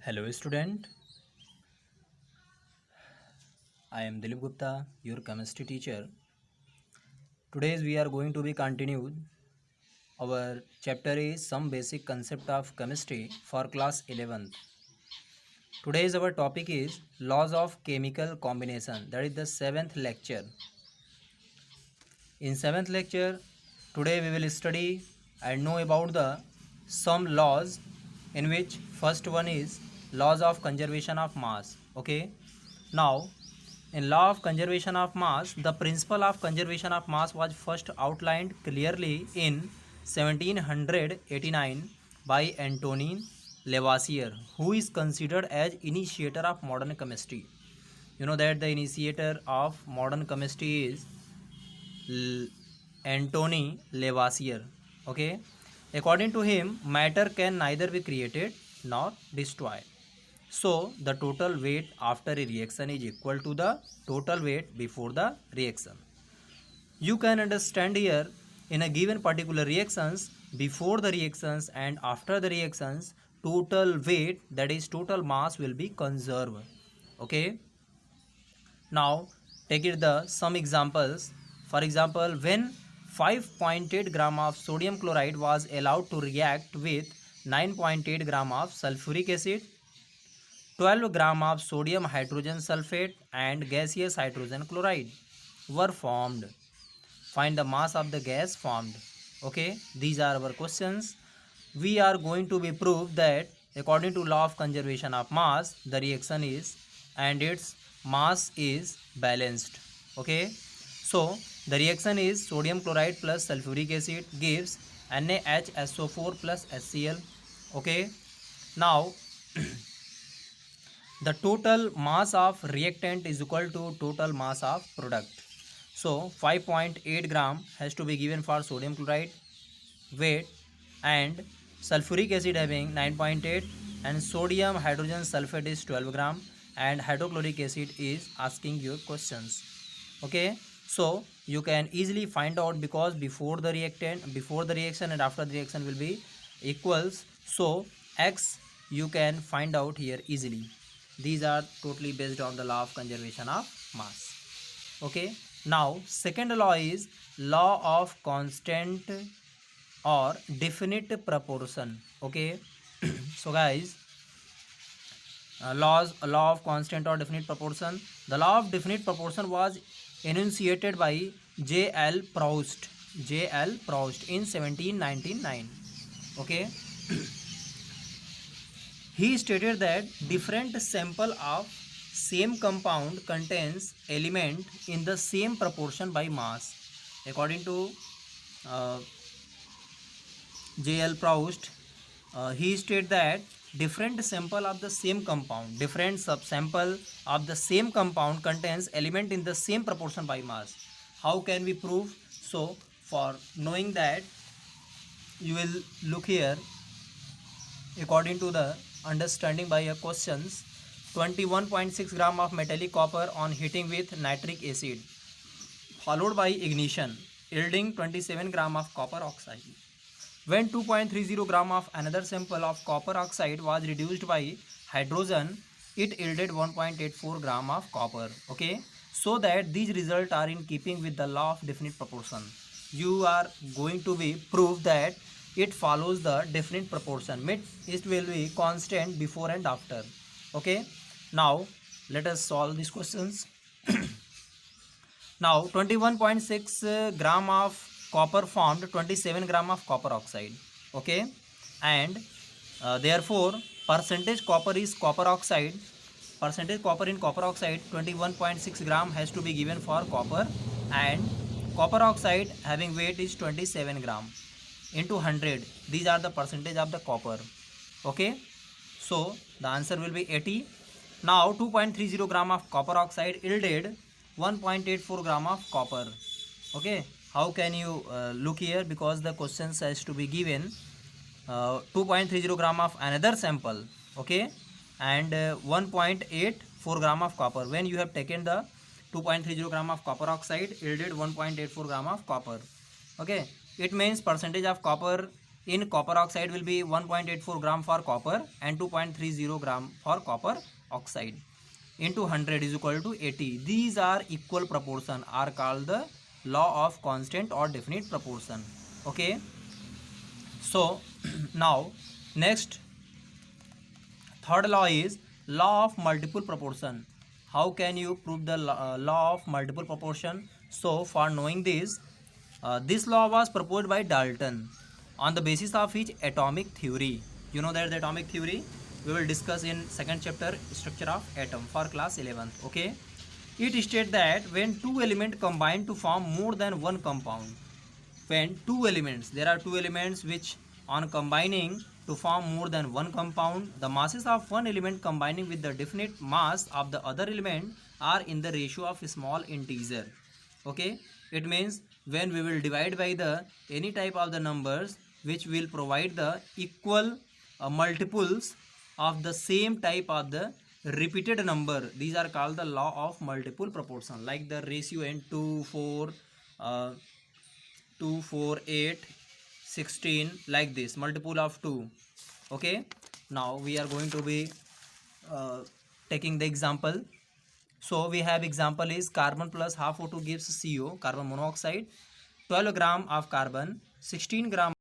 Hello student, I am Dilip Gupta, your chemistry teacher. Today we are going to be continued. Our chapter is some basic concept of chemistry for class 11th. Today's our topic is laws of chemical combination. That is the 7th lecture. In 7th lecture, today we will study and know about the some laws in which first one is laws of conservation of mass. Okay. Now in law of conservation of mass, the principle of conservation of mass was first outlined clearly in 1789 by Antoine Lavoisier, who is considered as initiator of modern chemistry. You know that the initiator of modern chemistry is Antoine Lavoisier. Okay, according to him, matter can neither be created nor destroyed. So the total weight after a reaction is equal to the total weight before the reaction. You can understand here in a given particular reactions, before the reactions and after the reactions, total weight, that is total mass, will be conserved. Okay. Now take it the some examples. For example, when 5.8 gram of sodium chloride was allowed to react with 9.8 gram of sulfuric acid, 12 gram of sodium hydrogen sulfate and gaseous hydrogen chloride were formed. Find the mass of the gas formed. Okay, these are our questions. We are going to be proved that according to law of conservation of mass, the reaction is and its mass is balanced. Okay, so the reaction is sodium chloride plus sulfuric acid gives NaHSO4 plus HCl. Okay, now the total mass of reactant is equal to total mass of product. So 5.8 gram has to be given for sodium chloride weight and sulfuric acid having 9.8 and sodium hydrogen sulfate is 12 gram and hydrochloric acid is asking your questions. Okay, so you can easily find out because before the reaction and after the reaction will be equals, so X you can find out here easily. These are totally based on the law of conservation of mass. Okay, now second law is law of constant or definite proportion. Okay, so guys, law of constant or definite proportion. The law of definite proportion was enunciated by J.L. Proust in 1799. Okay, he stated that different sample of same compound contains element in the same proportion by mass. According to uh, J.L. Proust, he stated that different sample of the same compound, different subsample of the same compound contains element in the same proportion by mass. How can we prove? So for knowing that, you will look here according to the understanding by a questions. 21.6 gram of metallic copper on heating with nitric acid followed by ignition yielding 27 gram of copper oxide. When 2.30 gram of another sample of copper oxide was reduced by hydrogen, it yielded 1.84 gram of copper. Okay, so that these results are in keeping with the law of definite proportion. You are going to be prove that it follows the definite proportion. It will be constant before and after. Okay, now let us solve these questions. Now 21.6 gram of copper formed 27 gram of copper oxide. Okay, and therefore percentage copper is copper oxide. Percentage copper in copper oxide 21.6 gram has to be given for copper, and copper oxide having weight is 27 gram into 100. These are the percentage of the copper. Okay, so the answer will be 80. Now 2.30 gram of copper oxide yielded 1.84 gram of copper. Okay, how can you look here, because the questions has to be given 2.30 gram of another sample. Okay, and 1.84 gram of copper. When you have taken the 2.30 gram of copper oxide yielded 1.84 gram of copper. Okay, it means percentage of copper in copper oxide will be 1.84 gram for copper and 2.30 gram for copper oxide into 100 is equal to 80. These are equal proportion, are called the law of constant or definite proportion. Okay, so now next third law is law of multiple proportion. How can you prove the law of multiple proportion? So for knowing this law was proposed by Dalton on the basis of his atomic theory. You know that the atomic theory we will discuss in second chapter, structure of atom, for class 11th. Okay, it states that when two elements combine to form more than one compound, when two elements, there are two elements which on combining to form more than one compound, the masses of one element combining with the definite mass of the other element are in the ratio of small integer. Okay, it means when we will divide by the any type of the numbers which will provide the equal multiples of the same type of the repeated number, these are called the law of multiple proportion, like the ratio in 2 4 2 4 8 16, like this multiple of 2. Okay, now we are going to be uh, taking the example. So we have example is carbon plus half O2 gives CO, carbon monoxide, 12 gram of carbon, 16 gram